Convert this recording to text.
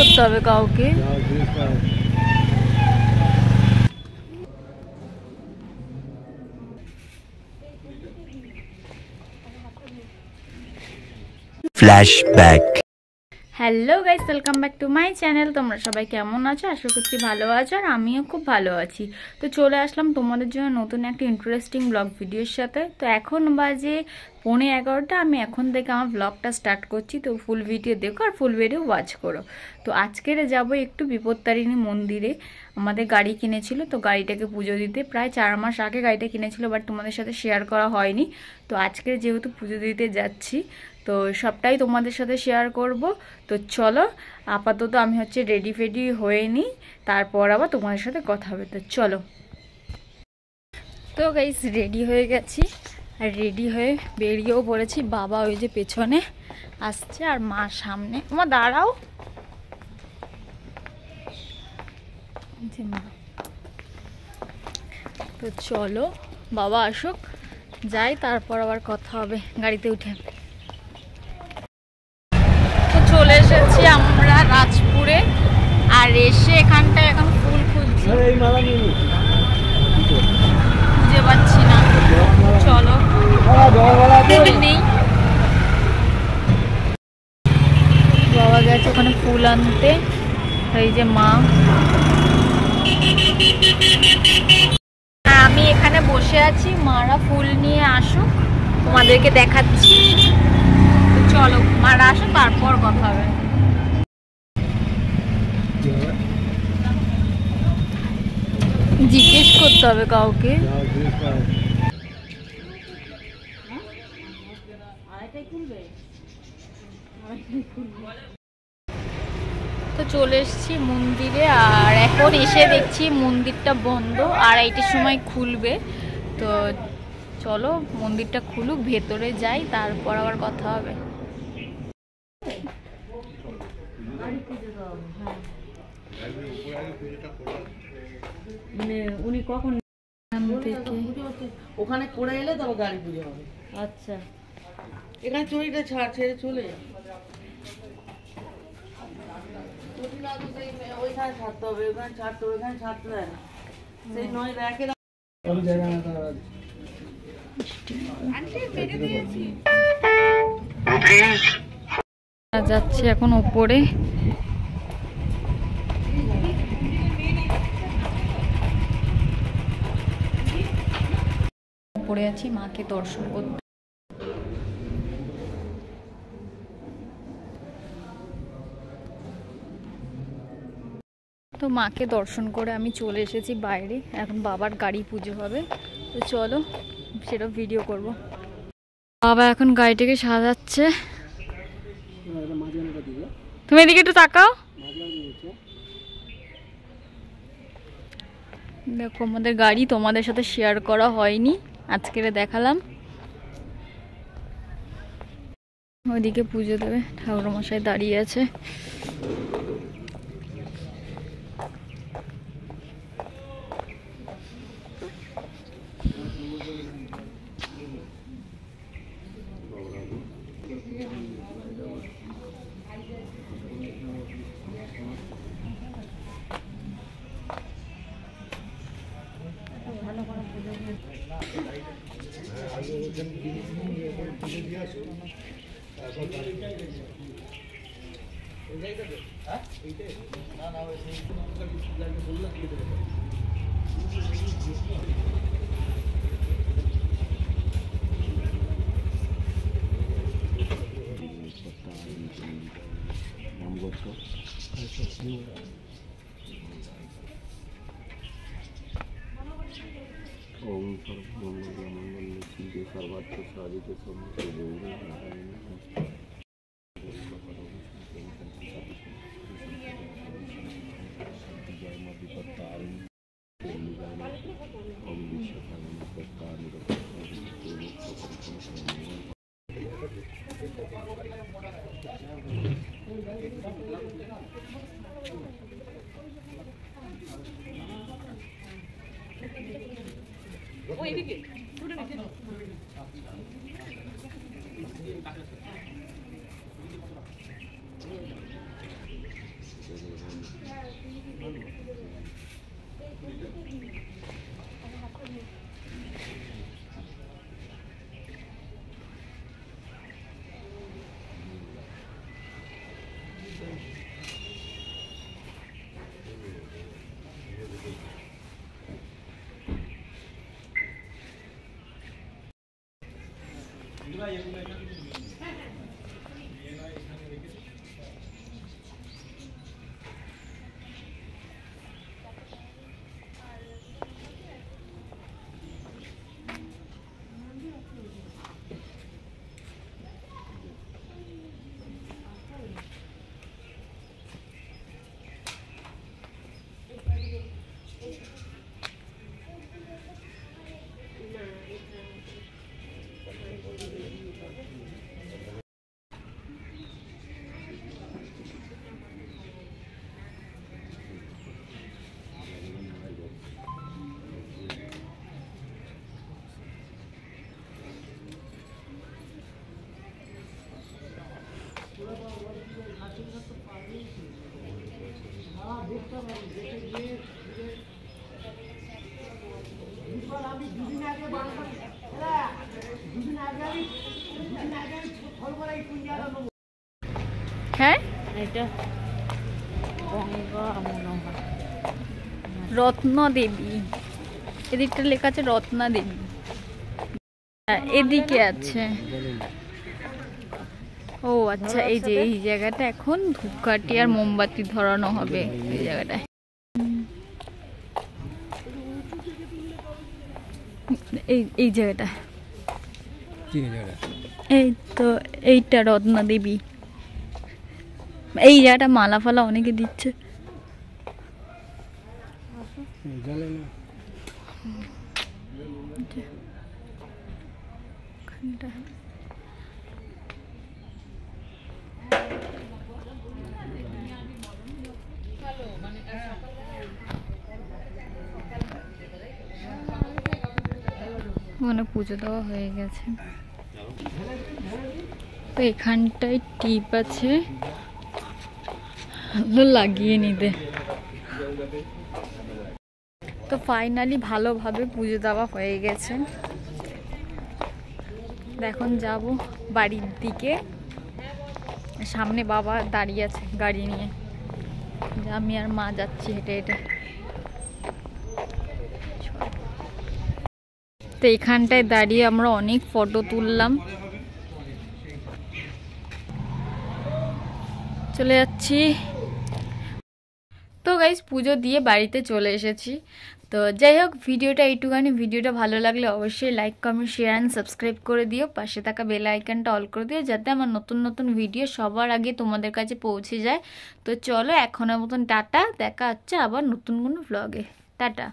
করতে হবে কাউকে। Flashback. Hello guys, welcome back to my channel. তোমরা সবাই কেমন আছো? আশা করছি ভালো আছো, আর আমিও খুব ভালো আছি। তো চলে আসলাম তোমাদের জন্য নতুন একটা ইন্টারেস্টিং ব্লগ ভিডিওর সাথে। তো এখন বাজে 11:15। আমি এখন থেকে আমার ব্লগটা স্টার্ট করছি। তো ফুল ভিডিও দেখো আর ফুল ভিডিও ওয়াচ করো। তো আজকের যাব একটু বিপত্তারিণী মন্দিরে। আমাদের গাড়ি কিনেছিল, তো গাড়িটাকে পুজো দিতে প্রায় 4 মাস আগে গাড়িটা কিনেছিল, বাট তোমাদের সাথে শেয়ার করা হয়নি। তো আজকে যেহেতু পুজো দিতে যাচ্ছি, তো সবটাই তোমাদের সাথে শেয়ার করব। তো চলো, আপাতত আমি রেডি ফেডি হয়ে নিই, তারপর আবার তোমাদের সাথে কথা হবে। তো চলো। তো গাইস, রেডি হয়ে গেছি আর রেডি হয়ে বেরিয়েও পড়েছি। বাবা ওই যে পেছনে আসছে আর মা সামনে। মা দাঁড়াও। তো চলো, বাবা আসুক, যাই, তারপর আবার কথা হবে গাড়িতে উঠে। তো চলে এসেছি আমরা রাজপুরে, আর এসে এখানটায় এখন ফুল খুঁজছি, খুঁজে পাচ্ছি না। চলো, ফুল নেই। বাবা গেছে ওখানে ফুল আনতে, এই যে মা। আমি এখানে বসে আছি, মারা ফুল নিয়ে আসুক, তোমাদেরকে দেখাচ্ছি। চলো, মারা আসো, তারপর কথা হবে। জিজ্ঞেস করতে হবে কাউকে। তো চলে এসেছি মন্দিরে, আর এখন এসে দেখছি মন্দিরটা বন্ধ, আর এইটার সময় খুলবে। তো চলো, মন্দিরটা খুলুক, ভেতরে যাই, তারপর আবার কথা হবে। উনি কখন ওখানে করে এলে তবে গাড়ি পুজো হবে। আচ্ছা, এখানে চুরিটা ছেড়ে চলে ওইখানে ছাড়তে হবে, ওইখানে ছাড়তে হবে, ওইখানে ছাড়তে দেয় না, সেই নয় র্যাকে যাচ্ছে এখন ওপরে। পড়ে আছি মাকে দর্শন করতে। তো মাকে দর্শন করে আমি চলে এসেছি বাইরে, এখন বাবার গাড়ি পুজো হবে। তো চলো, সেটা ভিডিও করব। বাবা এখন গাড়িটাকে সাজাচ্ছে। তুমি এদিকে একটু তাকাও। দেখো আমাদের গাড়ি, তোমাদের সাথে শেয়ার করা হয়নি, আজকে দেখালাম। ওইদিকে পুজো দেবে, ঠাকুর মশাই দাঁড়িয়ে আছে। ओम सर्वमंगल शिवे सर्वार्थ साधिके शरण्ये देवी ওইদিকে হ্যাঁ এটা গঙ্গা মনে হয়। রত্না দেবী, এদিকটা লেখা আছে রত্না দেবী, এদিকে আছে। ও আচ্ছা, এই যে এই জায়গাটা এখন ধূপকাঠি আর মোমবাতি ধরানো হবে এই জায়গাটায়। এই জায়গাটা, এই তো এইটা রত্না দেবী। এই জায়গাটা মালা ফালা অনেকে দিচ্ছে। মানে পুজো দেওয়া হয়ে গেছে। তো এখানটায় টিপ আছে, লাগিয়ে নিতে। তো ফাইনালি ভালোভাবে পুজো দেওয়া হয়ে গেছে। এখন যাব বাড়ির দিকে। সামনে বাবা দাঁড়িয়ে আছে গাড়ি নিয়ে, আমি আর মা যাচ্ছি হেঁটে হেঁটে। তো এখানটায় দাঁড়িয়ে আমরা অনেক ফটো তুললাম। চলে যাচ্ছি। তো গাইস পুজো দিয়ে বাড়িতে চলে এসেছি। তো যাই হোক, ভিডিওটা এইটুখানি। ভিডিওটা ভালো লাগলে অবশ্যই like, comment, share and subscribe করে দিও। পাশে থাকা বেল আইকনটা অল করে দিও, যাতে আমার নতুন নতুন ভিডিও সবার আগে তোমাদের কাছে পৌঁছে যায়। তো চলো এখনের মতন টাটা, দেখা হচ্ছে আবার নতুন কোনো ভ্লগে। টাটা।